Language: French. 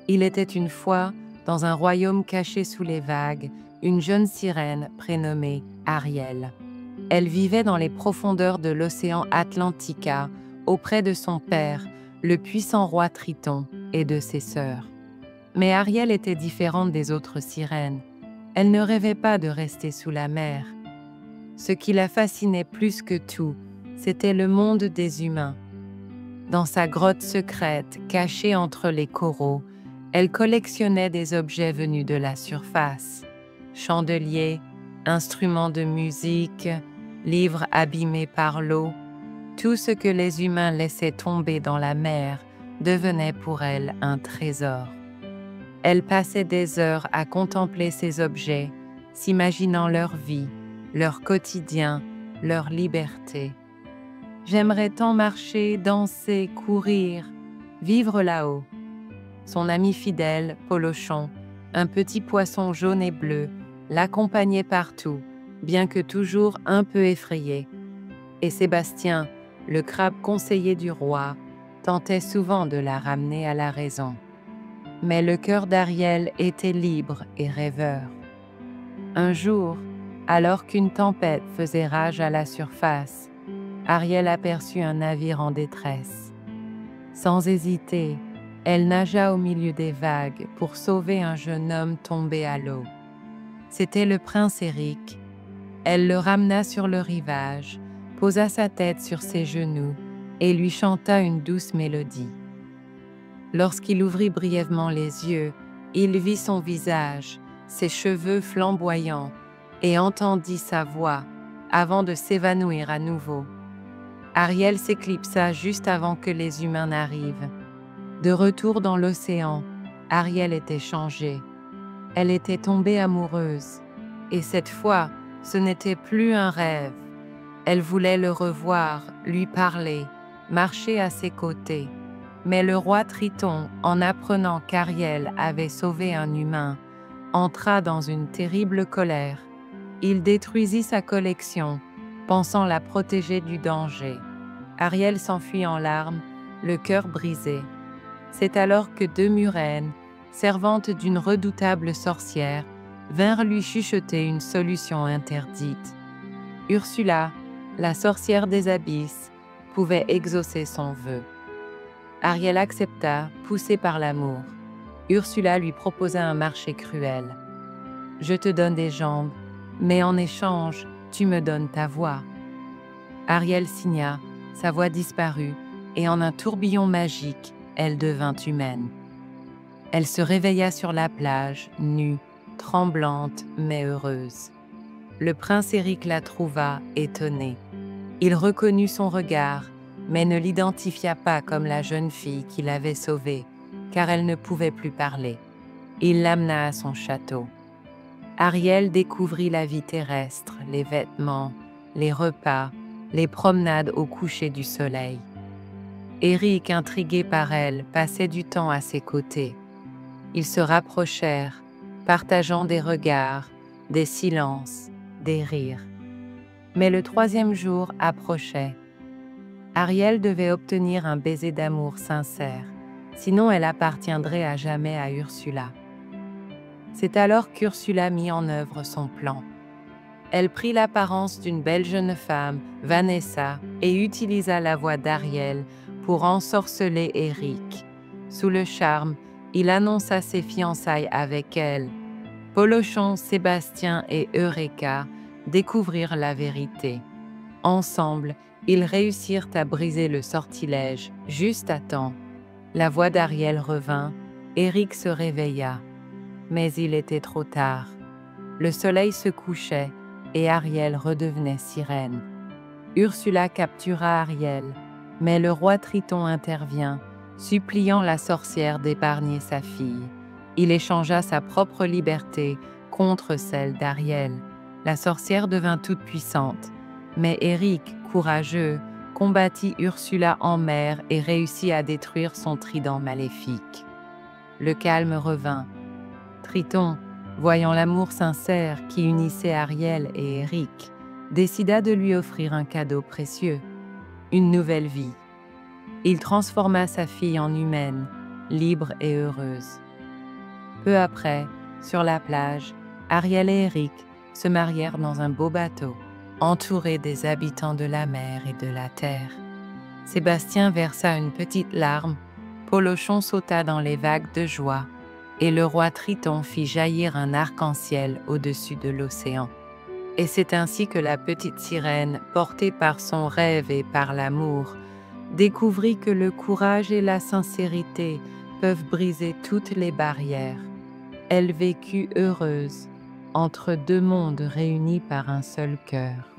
Il était une fois, dans un royaume caché sous les vagues, une jeune sirène prénommée Ariel. Elle vivait dans les profondeurs de l'océan Atlantica, auprès de son père, le puissant roi Triton, et de ses sœurs. Mais Ariel était différente des autres sirènes. Elle ne rêvait pas de rester sous la mer. Ce qui la fascinait plus que tout, c'était le monde des humains. Dans sa grotte secrète, cachée entre les coraux, elle collectionnait des objets venus de la surface. Chandeliers, instruments de musique, livres abîmés par l'eau, tout ce que les humains laissaient tomber dans la mer devenait pour elle un trésor. Elle passait des heures à contempler ces objets, s'imaginant leur vie, leur quotidien, leur liberté. J'aimerais tant marcher, danser, courir, vivre là-haut. Son ami fidèle, Polochon, un petit poisson jaune et bleu, l'accompagnait partout, bien que toujours un peu effrayé. Et Sébastien, le crabe conseiller du roi, tentait souvent de la ramener à la raison. Mais le cœur d'Ariel était libre et rêveur. Un jour, alors qu'une tempête faisait rage à la surface, Ariel aperçut un navire en détresse. Sans hésiter, elle nagea au milieu des vagues pour sauver un jeune homme tombé à l'eau. C'était le prince Éric. Elle le ramena sur le rivage, posa sa tête sur ses genoux et lui chanta une douce mélodie. Lorsqu'il ouvrit brièvement les yeux, il vit son visage, ses cheveux flamboyants, et entendit sa voix avant de s'évanouir à nouveau. Ariel s'éclipsa juste avant que les humains n'arrivent. De retour dans l'océan, Ariel était changée. Elle était tombée amoureuse, et cette fois, ce n'était plus un rêve. Elle voulait le revoir, lui parler, marcher à ses côtés. Mais le roi Triton, en apprenant qu'Ariel avait sauvé un humain, entra dans une terrible colère. Il détruisit sa collection, pensant la protéger du danger. Ariel s'enfuit en larmes, le cœur brisé. C'est alors que deux murènes, servantes d'une redoutable sorcière, vinrent lui chuchoter une solution interdite. Ursula, la sorcière des abysses, pouvait exaucer son vœu. Ariel accepta, poussée par l'amour. Ursula lui proposa un marché cruel. « Je te donne des jambes, mais en échange, tu me donnes ta voix. » Ariel signa, sa voix disparut, et en un tourbillon magique, elle devint humaine. Elle se réveilla sur la plage, nue, tremblante mais heureuse. Le prince Éric la trouva, étonné. Il reconnut son regard, mais ne l'identifia pas comme la jeune fille qui l'avait sauvée, car elle ne pouvait plus parler. Il l'amena à son château. Ariel découvrit la vie terrestre, les vêtements, les repas, les promenades au coucher du soleil. Éric, intrigué par elle, passait du temps à ses côtés. Ils se rapprochèrent, partageant des regards, des silences, des rires. Mais le troisième jour approchait. Ariel devait obtenir un baiser d'amour sincère, sinon elle appartiendrait à jamais à Ursula. C'est alors qu'Ursula mit en œuvre son plan. Elle prit l'apparence d'une belle jeune femme, Vanessa, et utilisa la voix d'Ariel pour ensorceler Éric. Sous le charme, il annonça ses fiançailles avec elle. Polochon, Sébastien et Eureka découvrirent la vérité. Ensemble, ils réussirent à briser le sortilège, juste à temps. La voix d'Ariel revint, Éric se réveilla. Mais il était trop tard. Le soleil se couchait et Ariel redevenait sirène. Ursula captura Ariel, mais le roi Triton intervient, suppliant la sorcière d'épargner sa fille. Il échangea sa propre liberté contre celle d'Ariel. La sorcière devint toute puissante, mais Éric, courageux, combattit Ursula en mer et réussit à détruire son trident maléfique. Le calme revint. Triton, voyant l'amour sincère qui unissait Ariel et Éric, décida de lui offrir un cadeau précieux, une nouvelle vie. Il transforma sa fille en humaine, libre et heureuse. Peu après, sur la plage, Ariel et Eric se marièrent dans un beau bateau, entourés des habitants de la mer et de la terre. Sébastien versa une petite larme, Polochon sauta dans les vagues de joie, et le roi Triton fit jaillir un arc-en-ciel au-dessus de l'océan. Et c'est ainsi que la petite sirène, portée par son rêve et par l'amour, découvrit que le courage et la sincérité peuvent briser toutes les barrières. Elle vécut heureuse, entre deux mondes réunis par un seul cœur.